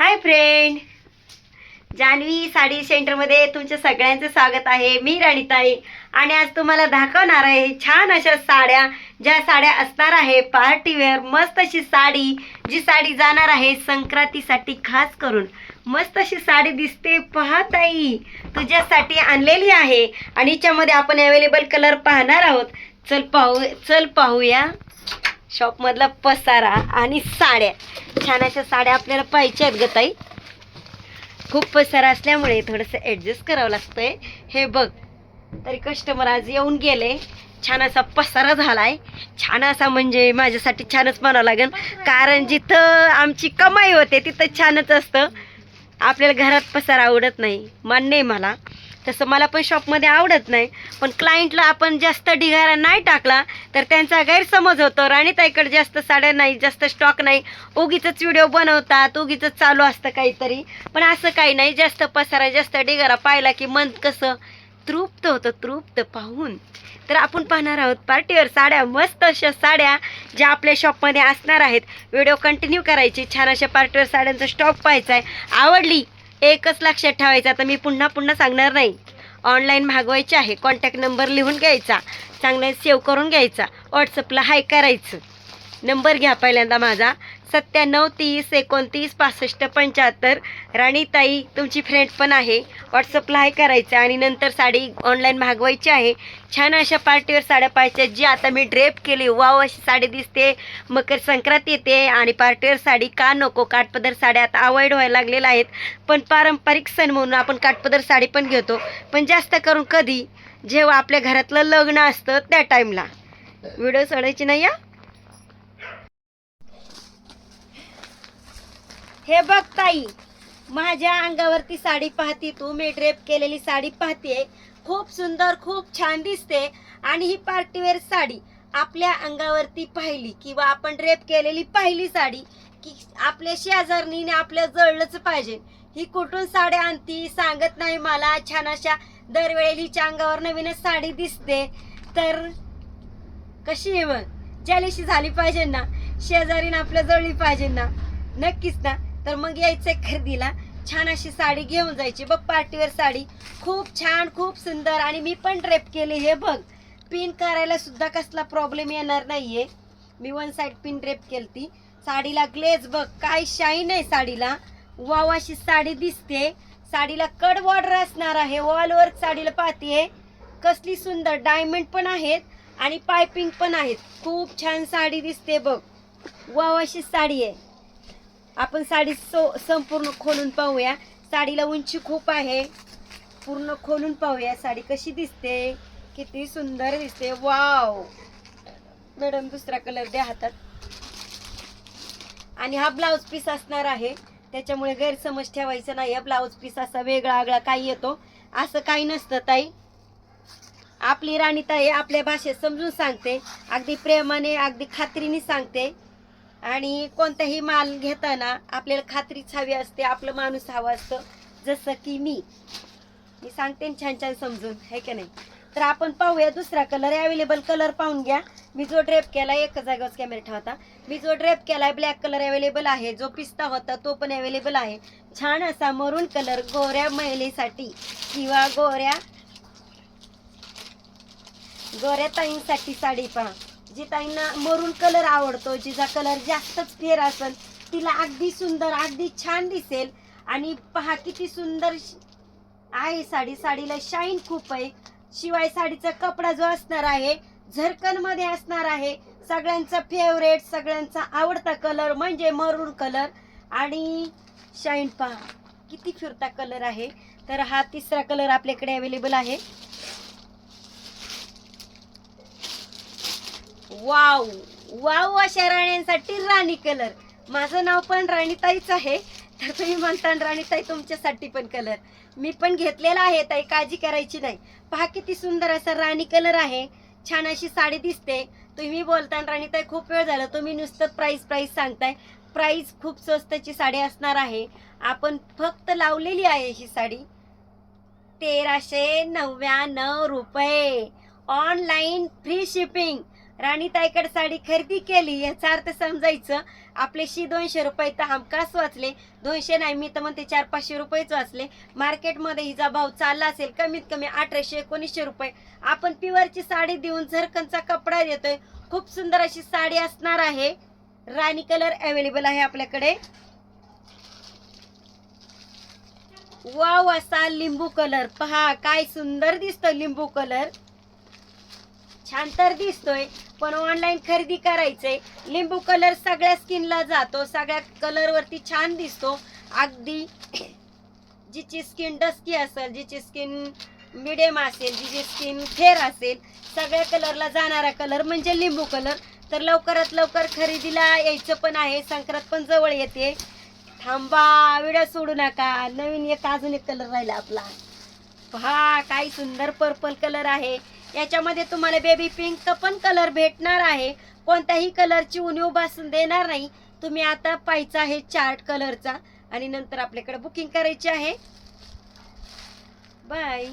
Hi friend, Janhvi sari सेंटरमध्ये तुमच्या सगळ्यांचं स्वागत आहे. मी राणीताई आणि आज तुम्हाला दाखवणार आहे छान अशा साड्या, ज्या साड्या असणार आहे पार्टीवेअर. मस्त अशी साडी, जी साडी जाणार आहे संक्रांतीसाठी खास करून. मस्त अशी साडी दिसते, पहा ताई, तुझ्यासाठी आणलेली आहे. आणि याच्यामध्ये आपण अवेलेबल कलर पाहणार आहोत. चल पाहूया शॉपमधला पसारा आणि साड्या. छान अशा साड्या आपल्याला पाहिजे आहेत ग ताई. खूप पसारा असल्यामुळे थोडंसं ॲडजस्ट करावं लागतंय. हे बघ, तरी कस्टमर आज येऊन गेले. छान असा पसारा झालाय. छान असा म्हणजे माझ्यासाठी छानच म्हणावं लागेल, कारण जिथं आमची कमाई होते तिथं छानच असतं. आपल्याला घरात पसारा आवडत नाही, मान्य आहे मला. तसं मला पण शॉपमध्ये आवडत नाही, पण क्लायंटला आपण जास्त ढिगारा नाही टाकला तर त्यांचा गैरसमज होतो. राणीताईकडे जास्त साड्या नाही, जास्त स्टॉक नाही, उगीच व्हिडिओ बनवतात, उगीच चालू असतं काहीतरी. पण असं काही नाही, जास्त पसारा जास्त ढिगारा पाहिला की मन कसं तृप्त होतं, तृप्त पाहून. तर आपण पाहणार आहोत पार्टीवर साड्या, मस्त अशा साड्या ज्या आपल्या शॉपमध्ये असणार आहेत. व्हिडिओ कंटिन्यू करायची. छान अशा पार्टीवर साड्यांचा स्टॉक पाहायचा आहे. आवडली एकच लक्षात ठेवायचं, आता मी पुन्हा सांगणार नाही. ऑनलाईन मागवायचे आहे, कॉन्टॅक्ट नंबर लिहून घ्यायचा, चांगलं सेव्ह करून घ्यायचा, व्हॉट्सअपला हाय करायचं. नंबर घ्या पहिल्यांदा माझा 97 30 29 65 75. राणीताई तुमची फ्रेंड पण आहे, व्हॉट्सअपला हाय करायचं. आणि नंतर साडी ऑनलाईन मागवायची आहे. छान अशा पार्टीवर साड्या पाहिजे, जी आता मी ड्रेप केली. वाव, अशी साडी दिसते. मकर संक्रांत येते आणि पार्टीवर साडी का नको. काठपदर साड्या आता अवॉइड व्हायला लागलेल्या आहेत, पण पारंपरिक सण म्हणून आपण काठपदर साडी पण घेतो. पण जास्त करून कधी जेव्हा आपल्या घरातलं लग्न असतं त्या टाईमला. व्हिडिओ सोडायची नाही या. हे बघ ताई, माझ्या अंगावरती साडी पाहती तू. मी ड्रेप केलेली साडी पाहते. खूप सुंदर, खूप छान दिसते. आणि ही पार्टीवेअर साडी आपल्या अंगावरती पाहिली किंवा आपण ड्रेप केलेली पाहिली साडी की आपल्या शेजारणीने आपल्या जळलंच पाहिजे. ही कुठून साडी आणती सांगत नाही मला. छान अशा दरवेळेला हिच्या अंगावर नवीनच साडी दिसते, तर कशी आहे मग? ज्यालीशी झाली पाहिजे ना, शेजारीने आपल्या जळली पाहिजे ना, नक्कीच ना. तर मग यायचंय खरेदीला, छान अशी साडी घेऊन जायची. बघ, पार्टीवेअर साडी खूप छान, खूप सुंदर. आणि मी पण ड्रेप केली. हे बघ, पिन करायला सुद्धा कसला प्रॉब्लेम येणार नाहीये. मी वन साइड पिन ड्रेप केलती. साडीला ग्लेज बघ, काय शाईन आहे साडीला. वाव, अशी साडी दिसते. साडीला कड बॉर्डर असणार आहे. वॉल वर्क साडीला पाहते, कसली सुंदर. डायमंड पण आहेत आणि पायपिंग पण आहेत. खूप छान साडी दिसते बघ. वाव, अशी साडी आहे. आपण साडी संपूर्ण खोलून पाहूया. साडीला उंची खूप आहे, पूर्ण खोलून पाहूया साडी कशी दिसते. किती सुंदर दिसते. वाव मॅडम, दुसरा कलर द्या हातात. आणि हा ब्लाउज पीस असणार आहे, त्याच्यामुळे गैरसमज ठेवायचं नाही. ब्लाउज पीस असा वेगळा आगळा काही येतो असं काही नसतं ताई. आपली राणीताई आपल्या भाषेत समजून सांगते, अगदी प्रेमाने, अगदी खात्रीने सांगते. आणि कोणताही माल घेताना आपल्याला खात्रीच हवी असते, आपलं माणूस हवं असतं. जसं की मी सांगते छान छान समजून, आहे का नाही. तर आपण पाहूया दुसरा कलर. अवेलेबल कलर पाहून घ्या. मी जो ड्रेप केला, एक जागेवर कॅमेरा ठेवता, मी जो ड्रेप केलाय ब्लॅक कलर अवेलेबल आहे. जो पिस्ता होता तो पण अवेलेबल आहे. छान असा मरून कलर गोऱ्या महिलेसाठी किंवा गोऱ्या ताईंसाठी साडी पहा. जी ताईंना मरून कलर आवडतो, जिचा कलर जास्तच फेर असेल, तिला अगदी सुंदर, अगदी छान दिसेल. आणि पहा किती सुंदर आहे साडी. साडीला शाईन खूप आहे. शिवाय साडीचा कपडा जो असणार आहे झरकन मध्ये असणार आहे. सगळ्यांचा फेवरेट, सगळ्यांचा आवडता कलर म्हणजे मरून कलर. आणि शाईन पहा किती फिरता कलर आहे. तर हा तिसरा कलर आपल्याकडे अवेलेबल आहे. वाव वाव, अशा राण्यांसाठी राणी कलर. माझं नाव पण राणीताईच आहे, तर तुम्ही म्हणता राणीताई तुमच्यासाठी पण कलर मी पण घेतलेला आहे ताई, काळजी करायची नाही. पहा किती सुंदर असा राणी कलर आहे. छान अशी साडी दिसते. तुम्ही बोलता राणीताई खूप वेळ झाला, तुम्ही नुसतं प्राइस सांगताय. प्राइस खूप स्वस्ताची साडी असणार आहे. आपण फक्त लावलेली आहे ही साडी 1399 रुपये. Online free shipping. राणीताईकडे साडी खरेदी केली याचा अर्थ समजायचं आपले 200 रुपये तर हमखास वाचले. 200 नाही, मी तर म्हणते 400-500 रुपयेच वाचले. मार्केटमध्ये हिचा भाव चालला असेल कमीत कमी 1800-1900 रुपये. आपण प्युअरची साडी देऊन झरकनचा कपडा देतोय. खूप सुंदर अशी साडी असणार आहे. राणी कलर अवेलेबल आहे आपल्याकडे. वाव, असा लिंबू कलर पहा, काय सुंदर दिसतो लिंबू कलर. छान तर दिसतोय, पण ऑनलाईन खरेदी करायचंय. लिंबू कलर सगळ्या स्किनला जातो, सगळ्या कलर वरती छान दिसतो. अगदी जिची स्किन डस्की असेल, जिची स्किन मिडियम असेल, जिची स्किन फेअर असेल, सगळ्या कलरला जाणारा कलर म्हणजे लिंबू कलर. तर लवकरात लवकर खरेदीला यायचं पण आहे. संक्रांत पण जवळ येते. थांबा, व्हिडिओ सोडू नका. नवीन अजून एक कलर राहिला आपला. पहा, काय सुंदर पर्पल कलर आहे. याच्यामध्ये तुम्हाला बेबी पिंक पण कलर भेटणार आहे. कोणत्याही कलरची उणीव भासून देणार नाही. तुम्ही आता पाहायचा आहे चार्ट कलरचा आणि नंतर आपल्याकडे बुकिंग करायची आहे. बाय.